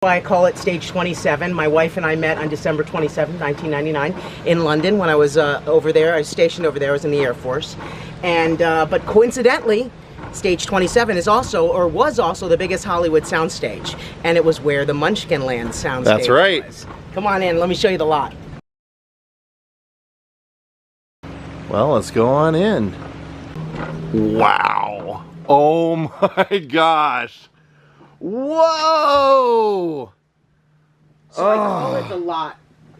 I call it Stage 27. My wife and I met on December 27, 1999 in London when I was over there. I was stationed over there. I was in the Air Force. And but coincidentally, Stage 27 is also, or was also, the biggest Hollywood soundstage. And it was where the Munchkin Land soundstage That's right. was. Come on in, let me show you the lot. Well, let's go on in. Wow. Oh my gosh. Whoa! So I call it the lot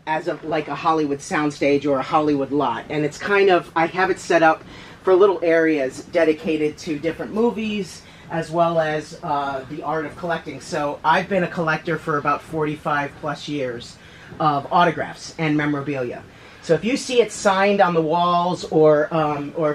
as of like a Hollywood soundstage or a Hollywood lot. And it's kind of, I have it set up for little areas dedicated to different movies as well as the art of collecting. So I've been a collector for about 45 plus years of autographs and memorabilia. So if you see it signed on the walls or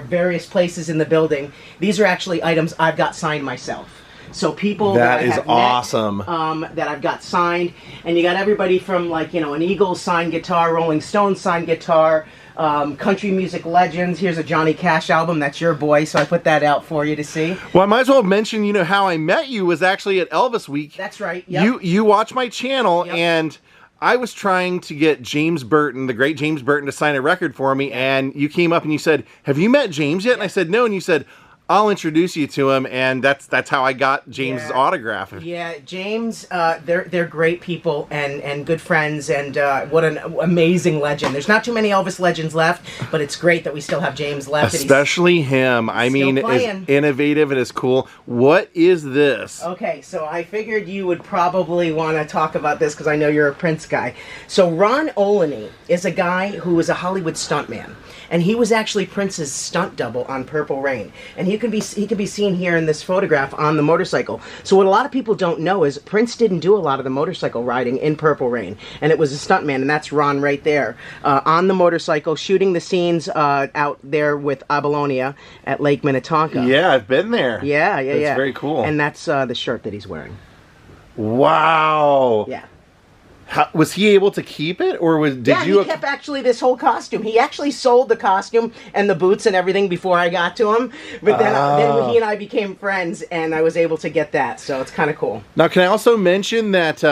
various places in the building, these are actually items I've got signed myself. So people that I have awesome. Met, that I've got signed, and you got everybody from, like, you know, an Eagles signed guitar, Rolling Stones signed guitar, country music legends. Here's a Johnny Cash album. That's your boy, so I put that out for you to see. Well, I might as well mention, you know, how I met you was actually at Elvis Week. That's right. Yep. You watch my channel, Yep. and I was trying to get James Burton, the great James Burton, to sign a record for me, and you came up and you said, "Have you met James yet?" And I said, "No," and you said, "I'll introduce you to him," and that's how I got James's autograph. Yeah, James, they're great people and good friends, and what an amazing legend. There's not too many Elvis legends left, but it's great that we still have James left. Especially him. I mean, is innovative and is cool. What is this? Okay, so I figured you would probably want to talk about this because I know you're a Prince guy. So Ron Olney is a guy who was a Hollywood stuntman, and he was actually Prince's stunt double on Purple Rain, and he can be seen here in this photograph on the motorcycle. So what a lot of people don't know is Prince didn't do a lot of the motorcycle riding in Purple Rain, and it was a stuntman, and that's Ron right there on the motorcycle shooting the scenes out there with Abalonia at Lake Minnetonka. Yeah, I've been there. Yeah. It's very cool. And that's the shirt that he's wearing. Wow. Yeah. Was he able to keep it, or did you? He kept actually this whole costume. He actually sold the costume and the boots and everything before I got to him. But then he and I became friends, and I was able to get that. So it's kind of cool. Now, can I also mention that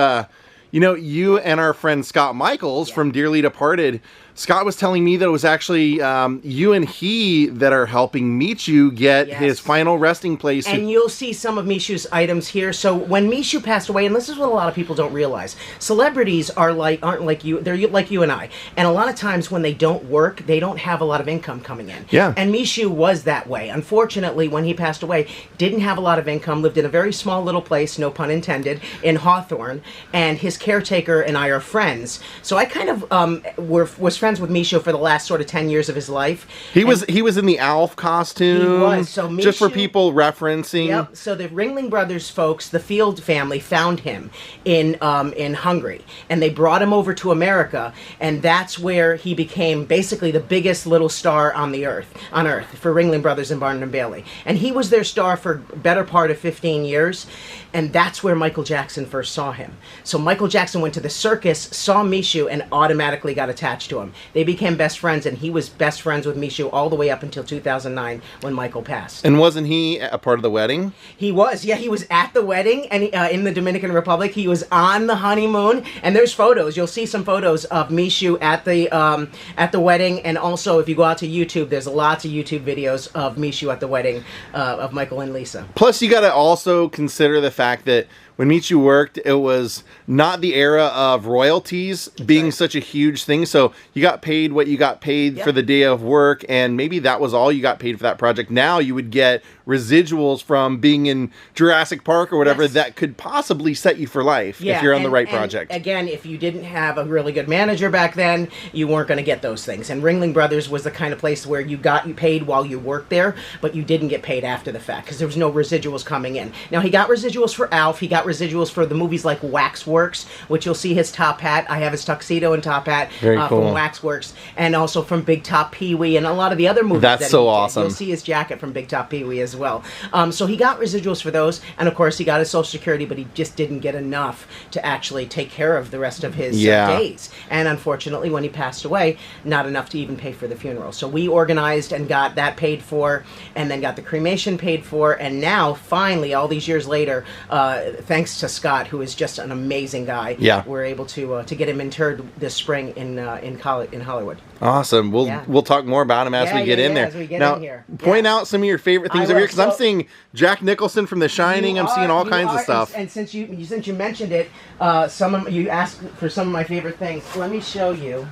you know, you and our friend Scott Michaels from Dearly Departed, Scott was telling me that it was actually you and he that are helping Michu get his final resting place. And you'll see some of Michu's items here. So when Michu passed away, and this is what a lot of people don't realize, celebrities aren't like you. They're like you and I. And a lot of times when they don't work, they don't have a lot of income coming in. Yeah. And Michu was that way. Unfortunately, when he passed away, didn't have a lot of income, lived in a very small little place, no pun intended, in Hawthorne. And his caretaker and I are friends. So I kind of was friends with Michu for the last sort of 10 years of his life. He was in the Alf costume. He was. So Michu, just for people referencing. Yep. So the Ringling Brothers folks, the Field family, found him in Hungary, and they brought him over to America, and that's where he became basically the biggest little star on Earth for Ringling Brothers and Barnum and Bailey. And he was their star for better part of 15 years. And that's where Michael Jackson first saw him. So Michael Jackson went to the circus, saw Michu, and automatically got attached to him. They became best friends, and he was best friends with Michu all the way up until 2009 when Michael passed. And wasn't he a part of the wedding? He was. Yeah, he was at the wedding and in the Dominican Republic. He was on the honeymoon, and there's photos. You'll see some photos of Michu at the wedding, and also if you go out to YouTube, there's lots of YouTube videos of Michu at the wedding of Michael and Lisa. Plus, you got to also consider the fact that when Michu worked, it was not the era of royalties being such a huge thing. So you got paid what you got paid for the day of work, and maybe that was all you got paid for that project. Now you would get residuals from being in Jurassic Park or whatever that could possibly set you for life if you're on the right project. Again, if you didn't have a really good manager back then, you weren't going to get those things. And Ringling Brothers was the kind of place where you paid while you worked there, but you didn't get paid after the fact because there was no residuals coming in. Now, he got residuals for Alf. He got residuals for the movies like Waxworks, which you'll see his top hat. I have his tuxedo and top hat from Waxworks, and also from Big Top Pee-wee and a lot of the other movies. That's so awesome. You'll see his jacket from Big Top Pee-wee as well. So he got residuals for those, and of course he got his Social Security, but he just didn't get enough to actually take care of the rest of his days. And unfortunately, when he passed away, not enough to even pay for the funeral. So we organized and got that paid for, and then got the cremation paid for, and now, finally, all these years later, thank thanks to Scott, who is just an amazing guy. Yeah. We're able to get him interred this spring in Hollywood. Awesome. We'll talk more about him as we get in there. As we get now, in here. point out some of your favorite things over here, because I'm seeing Jack Nicholson from The Shining. I'm seeing all kinds of stuff. And since you mentioned it, you asked for some of my favorite things. Let me show you.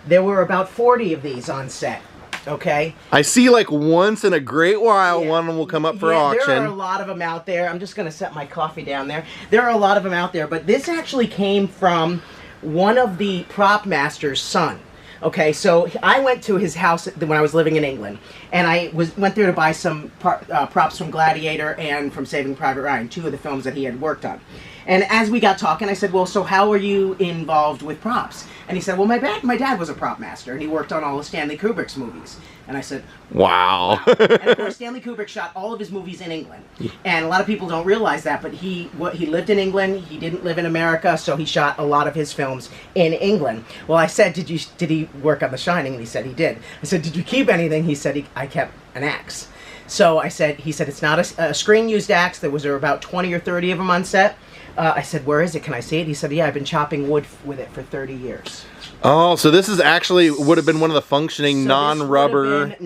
There were about 40 of these on set. Okay. I see like once in a great while one of them will come up for auction. There are a lot of them out there. I'm just going to set my coffee down there. There are a lot of them out there, but this actually came from one of the prop master's son. Okay, so I went to his house when I was living in England, and I went there to buy some props from Gladiator and from Saving Private Ryan, 2 of the films that he had worked on. And as we got talking, I said, well, so how are you involved with props? And he said, well, my dad was a prop master, and he worked on all of Stanley Kubrick's movies. And I said, wow. And of course, Stanley Kubrick shot all of his movies in England. And a lot of people don't realize that, but he lived in England. He didn't live in America, so he shot a lot of his films in England. Well, I said, did he work on The Shining? And he said he did. I said, did you keep anything? He said, I kept an axe. So he said, it's not a screen-used axe. There was about 20 or 30 of them on set. I said, where is it? Can I see it? He said, yeah, I've been chopping wood with it for 30 years. Oh, so this is actually would have been one of the functioning non-rubber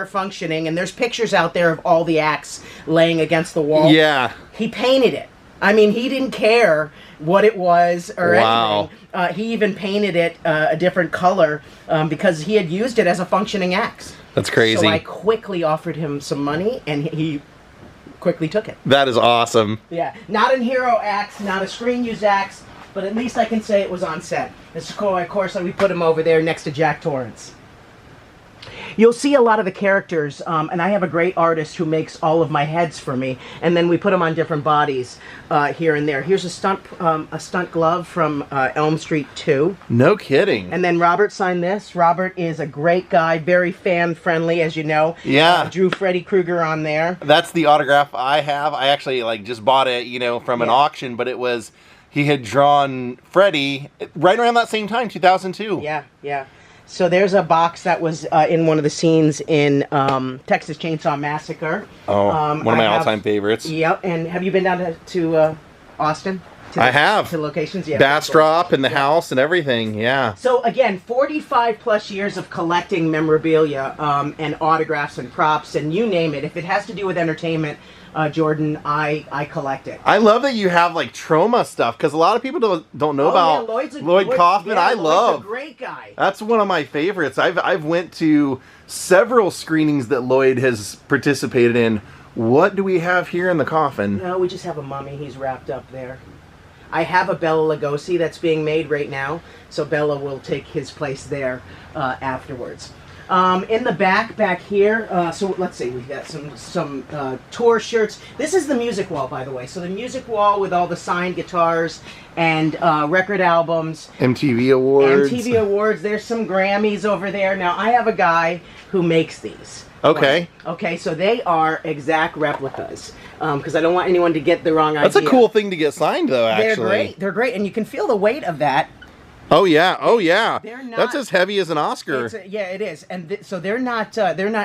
functioning, and there's pictures out there of all the axe laying against the wall. Yeah. He painted it. I mean, he didn't care what it was or anything. He even painted it a different color because he had used it as a functioning axe. That's crazy. So I quickly offered him some money, and he quickly took it. That is awesome. Yeah, not a hero axe, not a screen-used axe, but at least I can say it was on set. Of course, we put him over there next to Jack Torrance. You'll see a lot of the characters, and I have a great artist who makes all of my heads for me, and then we put them on different bodies here and there. Here's a stunt glove from Elm Street 2. No kidding. And then Robert signed this. Robert is a great guy, very fan-friendly, as you know. Yeah. Drew Freddy Krueger on there. That's the autograph I have. I actually just bought it, from an auction, but it was... He had drawn Freddy right around that same time, 2002. Yeah, yeah. So there's a box that was in one of the scenes in Texas Chainsaw Massacre. Oh, one of my all-time favorites. Yep. And have you been down to Austin? I have. To locations? Yeah. Bastrop and the house and everything, yeah. So again, 45 plus years of collecting memorabilia and autographs and props and you name it. If it has to do with entertainment, Jordan, I collect it. I love that you have like trauma stuff because a lot of people don't know about Lloyd Kaufman. Yeah, I love. Lloyd's a great guy. That's one of my favorites. I've went to several screenings that Lloyd has participated in. What do we have here in the coffin? No, we just have a mummy. He's wrapped up there. I have a Bela Lugosi that's being made right now, so Bela will take his place there afterwards. In the back here, so let's see, we've got some tour shirts. This is the music wall, by the way. So the music wall with all the signed guitars and record albums. MTV Awards. MTV Awards. There's some Grammys over there. Now, I have a guy who makes these. Okay. Okay, so they are exact replicas. Because I don't want anyone to get the wrong idea. That's a cool thing to get signed, though, actually. They're great. They're great. And you can feel the weight of that. Oh yeah, oh yeah. They're not, that's as heavy as an Oscar. Yeah, it is, and so they're not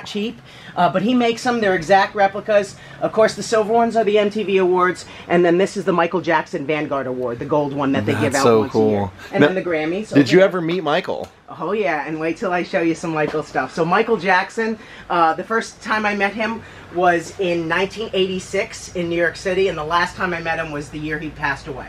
cheap. But he makes them. They're exact replicas. Of course, the silver ones are the MTV Awards, and then this is the Michael Jackson Vanguard Award, the gold one that they give out once a year. And then the Grammys. Did you ever meet Michael? Oh yeah, and wait till I show you some Michael stuff. So Michael Jackson, the first time I met him was in 1986 in New York City, and the last time I met him was the year he passed away.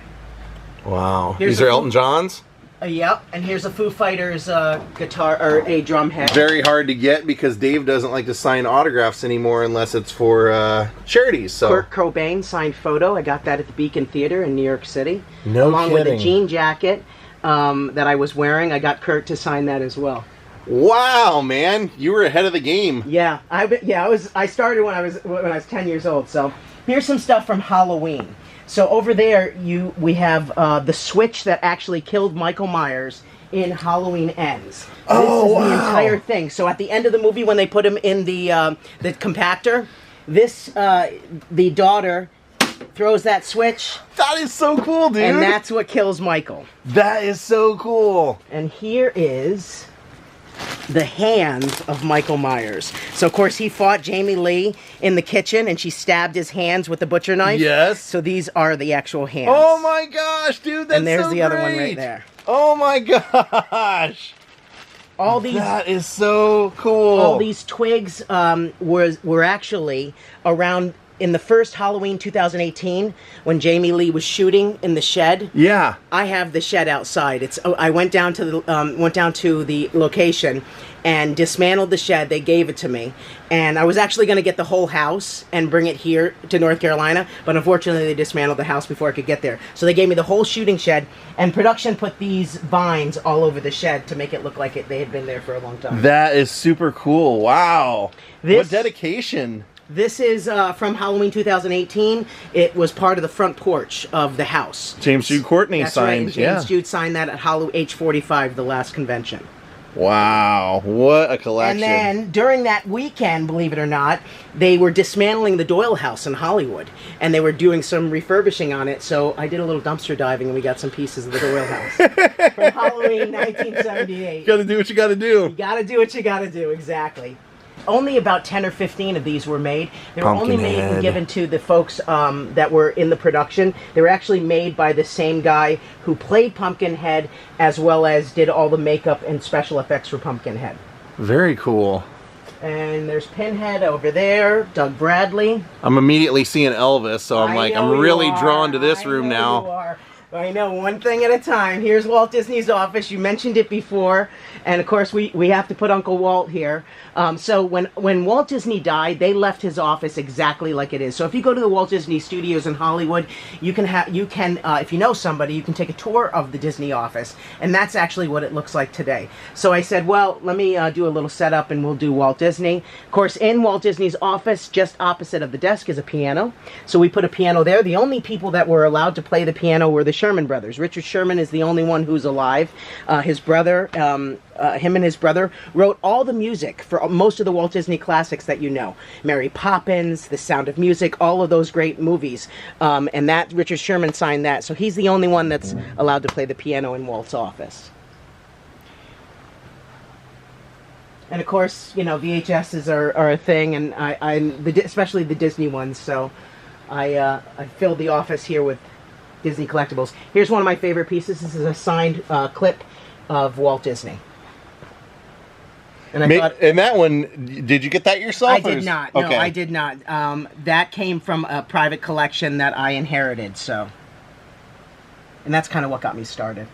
Wow. These are Elton John's? Yep, and here's a Foo Fighters guitar or a drum head. Very hard to get because Dave doesn't like to sign autographs anymore unless it's for charities. So Kurt Cobain signed photo. I got that at the Beacon Theater in New York City. No Along kidding. with a jean jacket that I was wearing. I got Kurt to sign that as well. Wow, man, you were ahead of the game. Yeah, I started when I was 10 years old. So here's some stuff from Halloween. So over there, we have the switch that actually killed Michael Myers in Halloween Ends. Oh, this is wow. the entire thing. So at the end of the movie, when they put him in the compactor, the daughter throws that switch. That is so cool, dude. And that's what kills Michael. That is so cool. And here is the hands of Michael Myers. So, of course, he fought Jamie Lee in the kitchen, and she stabbed his hands with the butcher knife. Yes. So these are the actual hands. Oh my gosh, dude, that's And there's so the other one great. right there. Oh my gosh. All these... That is so cool. All these twigs were actually around in the first Halloween 2018 when Jamie Lee was shooting in the shed. Yeah. I have the shed outside. I went down to the location and dismantled the shed. They gave it to me, and I was actually going to get the whole house and bring it here to North Carolina, but unfortunately they dismantled the house before I could get there. So they gave me the whole shooting shed, and production put these vines all over the shed to make it look like they had been there for a long time. That is super cool. Wow. What dedication. This is from Halloween 2018. It was part of the front porch of the house. James Jude Courtney signed. Right. James Jude signed that at H45, the last convention. Wow, what a collection. And then during that weekend, believe it or not, they were dismantling the Doyle House in Hollywood, and they were doing some refurbishing on it, so I did a little dumpster diving, and we got some pieces of the Doyle House from Halloween 1978. You gotta do what you gotta do. You gotta do what you gotta do, exactly. Only about 10 or 15 of these were made. They were only made and given to the folks that were in the production. They were actually made by the same guy who played Pumpkinhead as well as did all the makeup and special effects for Pumpkinhead. Very cool. And there's Pinhead over there, Doug Bradley. I'm immediately seeing Elvis, so I'm really drawn to this room now. I know, one thing at a time. Here's Walt Disney's office. You mentioned it before. And, of course, we have to put Uncle Walt here. So when Walt Disney died, they left his office exactly like it is. So if you go to the Walt Disney Studios in Hollywood, you can if you know somebody, you can take a tour of the Disney office. And that's actually what it looks like today. So I said, well, let me do a little setup and we'll do Walt Disney. Of course, in Walt Disney's office, just opposite of the desk is a piano. So we put a piano there. The only people that were allowed to play the piano were the Sherman brothers. Richard Sherman is the only one who's alive. His brother, him and his brother wrote all the music for most of the Walt Disney classics that you know. Mary Poppins, The Sound of Music, all of those great movies. And that Richard Sherman signed that. So he's the only one that's allowed to play the piano in Walt's office. And of course, you know, VHSs are a thing, and especially the Disney ones. So I filled the office here with Disney collectibles. Here's one of my favorite pieces. This is a signed clip of Walt Disney. And and that one, did you get that yourself? I did not. No, I did not. That came from a private collection that I inherited. So, and that's kind of what got me started.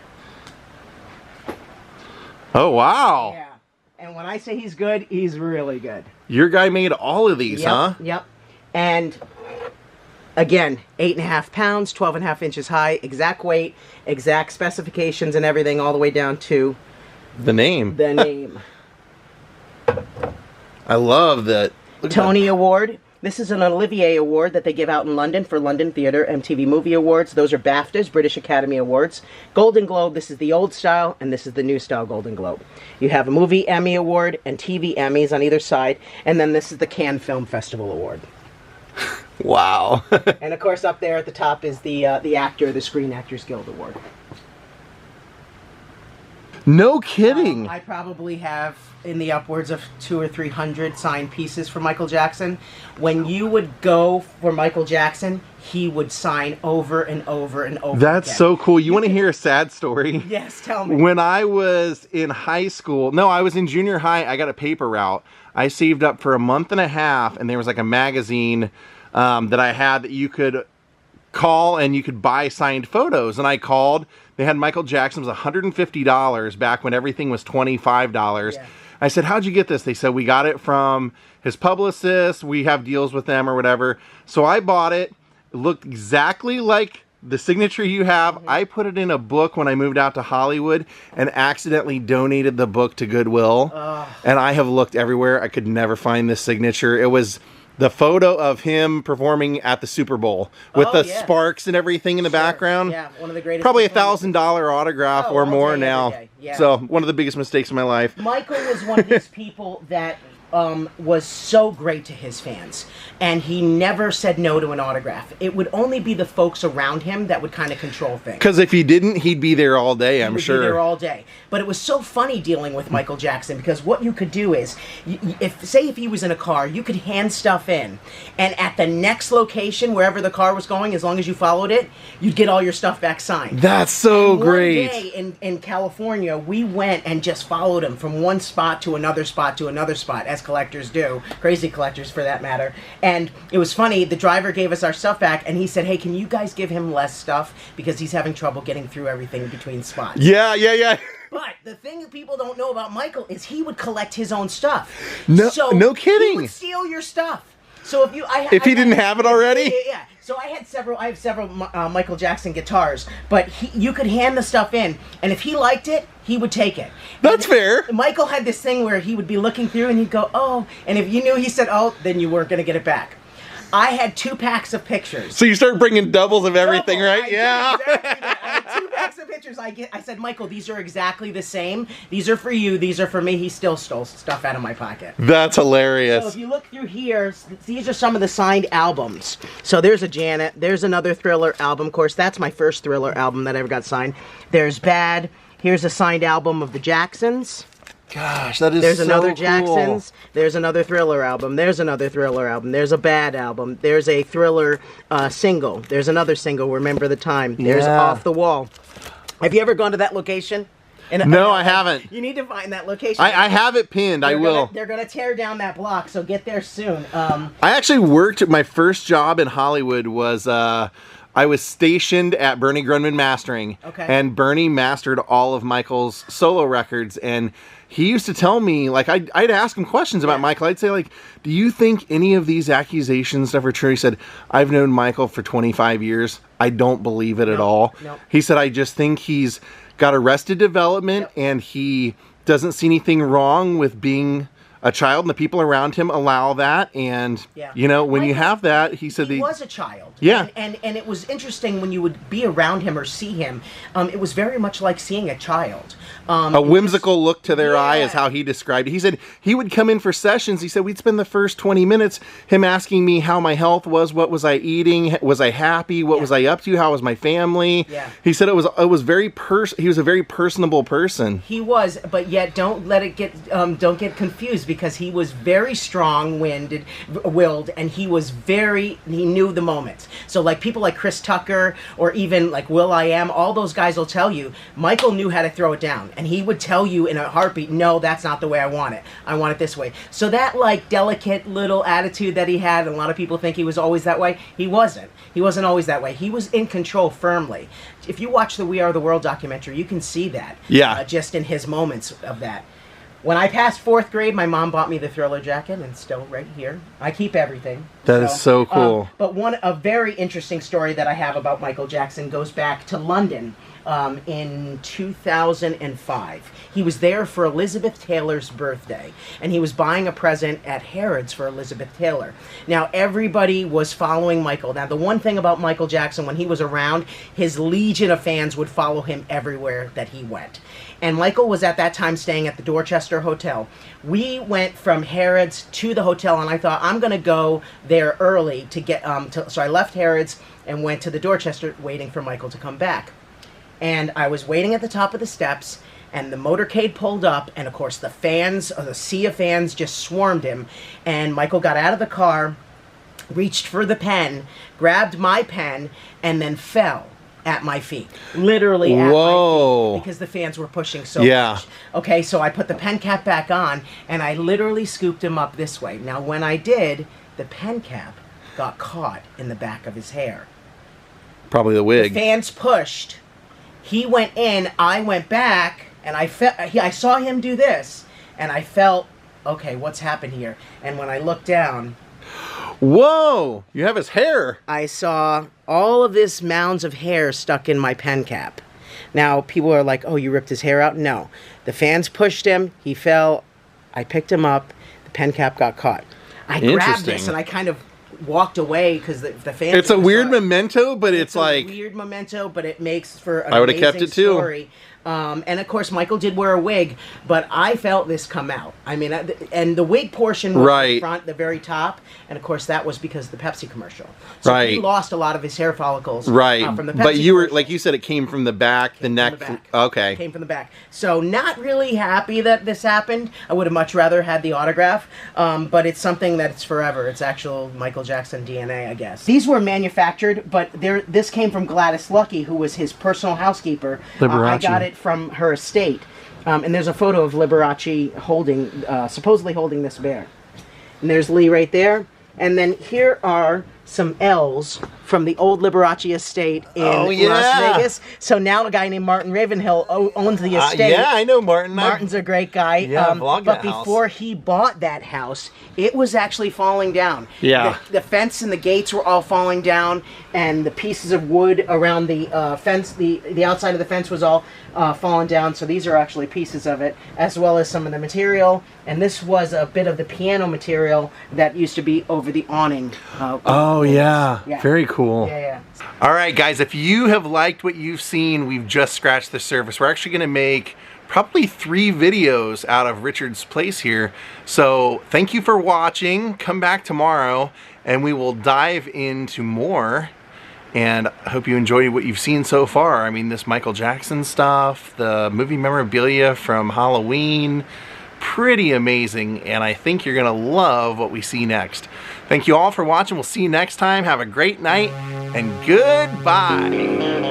Oh wow! Yeah. And when I say he's good, he's really good. Your guy made all of these, huh? Yep. And again, 8.5 pounds, 12.5 inches high, exact weight, exact specifications and everything, all the way down to the name. The name. I love that. Tony Award. This is an Olivier Award that they give out in London for London Theatre MTV Movie Awards. Those are BAFTAs, British Academy Awards. Golden Globe, this is the old style, and this is the new style Golden Globe. You have a Movie Emmy Award and TV Emmys on either side, and then this is the Cannes Film Festival Award. Wow. And of course up there at the top is the Screen Actors Guild Award. No kidding. I probably have in the upwards of 200 or 300 signed pieces for Michael Jackson. When you would go for Michael Jackson, he would sign over and over and over That's again. so cool. You want to hear a sad story? Yes, tell me. When I was in high school, no, I was in junior high, I got a paper route. I saved up for a month and a half, and there was like a magazine that I had that you could call and you could buy signed photos. And I called. They had Michael Jackson. It was $150 back when everything was $25. Yeah. I said, how'd you get this? They said, we got it from his publicist. We have deals with them or whatever. So I bought it. It looked exactly like the signature you have. Mm-hmm. I put it in a book when I moved out to Hollywood and accidentally donated the book to Goodwill. And I have looked everywhere. I could never find this signature. It was the photo of him performing at the Super Bowl with the sparks and everything in the background. Yeah, one of the greatest. Probably $1,000 autograph or more now. Yeah. So one of the biggest mistakes of my life. Michael was one of these people that was so great to his fans, and he never said no to an autograph. It would only be the folks around him that would kind of control things. Because if he didn't, he'd be there all day, I'm sure. He'd be there all day. But it was so funny dealing with Michael Jackson, because what you could do is, if he was in a car, you could hand stuff in, and at the next location, wherever the car was going, as long as you followed it, you'd get all your stuff back signed. That's so great. One day in California, we went and just followed him from one spot to another spot to another spot, as collectors do, crazy collectors for that matter. And it was funny, the driver gave us our stuff back, and he said, hey, can you guys give him less stuff, because he's having trouble getting through everything between spots. Yeah. But the thing that people don't know about Michael is he would collect his own stuff. No kidding. He would steal your stuff. So if he didn't have it already? Yeah. So I have several Michael Jackson guitars, but you could hand the stuff in, and if he liked it, he would take it. That's fair. Michael had this thing where he would be looking through, and he'd go, oh, and if you knew he said, oh, then you weren't going to get it back. I had 2 packs of pictures. So you start bringing doubles of everything, right? Yeah. Exactly. I had 2 packs of pictures. I said, Michael, these are exactly the same. These are for you. These are for me. He still stole stuff out of my pocket. That's hilarious. So if you look through here, these are some of the signed albums. So there's a Janet. There's another Thriller album. Of course, that's my first Thriller album that I ever got signed. There's Bad. Here's a signed album of the Jacksons. Gosh, that is There's so another cool. Jacksons. There's another Thriller album. There's another Thriller album. There's a Bad album. There's a Thriller single. There's another single, Remember the Time. There's Off the Wall. Have you ever gone to that location? No, I haven't. You need to find that location. I have it pinned. I will. They're going to tear down that block, so get there soon. I actually worked, my first job in Hollywood was... I was stationed at Bernie Grundman Mastering, and Bernie mastered all of Michael's solo records, and he used to tell me, like, I'd ask him questions about Michael. I'd say, like, do you think any of these accusations stuff are true? He said, I've known Michael for 25 years. I don't believe it at all. No. He said, I just think he's got arrested development, and he doesn't see anything wrong with being a child, and the people around him allow that, and you know, when you have that, he said he was a child. Yeah. And it was interesting when you would be around him or see him, it was very much like seeing a child. A whimsical look to their eye is how he described it. He said he would come in for sessions. He said we'd spend the first 20 minutes him asking me how my health was, what was I eating, was I happy, what was I up to, how was my family. Yeah. He said it was very he was a very personable person. He was, but yet don't get confused, because he was very strong-willed, and he knew the moments. So like people like Chris Tucker, or even like will.i.am, all those guys will tell you, Michael knew how to throw it down, and he would tell you in a heartbeat, no, that's not the way I want it. I want it this way. So that like delicate little attitude that he had, and a lot of people think he was always that way, he wasn't. He wasn't always that way. He was in control firmly. If you watch the We Are the World documentary, you can see that. Yeah. Just in his moments of that. When I passed 4th grade, my mom bought me the Thriller jacket, and it's still right here. I keep everything. That is so cool. But a very interesting story that I have about Michael Jackson goes back to London in 2005. He was there for Elizabeth Taylor's birthday, and he was buying a present at Harrods for Elizabeth Taylor. Now, everybody was following Michael. Now, the one thing about Michael Jackson, when he was around, his legion of fans would follow him everywhere that he went. And Michael was at that time staying at the Dorchester Hotel. We went from Harrods to the hotel, and I thought, I'm going to go there early to get... so I left Harrods and went to the Dorchester, waiting for Michael to come back. And I was waiting at the top of the steps, and the motorcade pulled up, and of course the sea of fans just swarmed him. And Michael got out of the car, reached for the pen, grabbed my pen, and then fell at my feet. Literally at my feet, because the fans were pushing so much. Okay, so I put the pen cap back on, and I literally scooped him up this way. Now, when I did, the pen cap got caught in the back of his hair. Probably the wig. The fans pushed. He went in, I went back, and I saw him do this, and I felt, okay, what's happened here? And when I looked down... Whoa! You have his hair! I saw all of this mounds of hair stuck in my pen cap. Now, people are like, oh, you ripped his hair out? No. The fans pushed him, he fell, I picked him up, the pen cap got caught. I grabbed this, and I kind of walked away because the fans. It's a weird memento, but it's like a weird memento, but it makes for an I would have kept it too. Story. And of course, Michael did wear a wig, but I felt this come out. I mean, and the wig portion was the front, the very top, and of course that was because of the Pepsi commercial. So he lost a lot of his hair follicles from the Pepsi But you were commercial. like you said, it came from the back, the neck. Okay, came from the back. So not really happy that this happened. I would have much rather had the autograph, but it's something that's forever. It's actual Michael Jackson DNA, I guess. These were manufactured, but this came from Gladys Lucky, who was his personal housekeeper. I got it from her estate, and there's a photo of Liberace supposedly holding this bear. And there's Lee right there, and then here are some L's from the old Liberace estate in Las Vegas. So now a guy named Martin Ravenhill owns the estate. Yeah, I know Martin. Martin's a great guy. Yeah, but before he bought that house, it was actually falling down. Yeah. The fence and the gates were all falling down, and the pieces of wood around the fence, the outside of the fence was all falling down. So these are actually pieces of it, as well as some of the material. And this was a bit of the piano material that used to be over the awning. Yeah. Very cool. Yeah. All right, guys, if you have liked what you've seen, we've just scratched the surface. We're actually going to make probably 3 videos out of Richard's place here. So thank you for watching. Come back tomorrow and we will dive into more. And I hope you enjoyed what you've seen so far. I mean, this Michael Jackson stuff, the movie memorabilia from Halloween, pretty amazing. And I think you're going to love what we see next. Thank you all for watching. We'll see you next time. Have a great night and goodbye.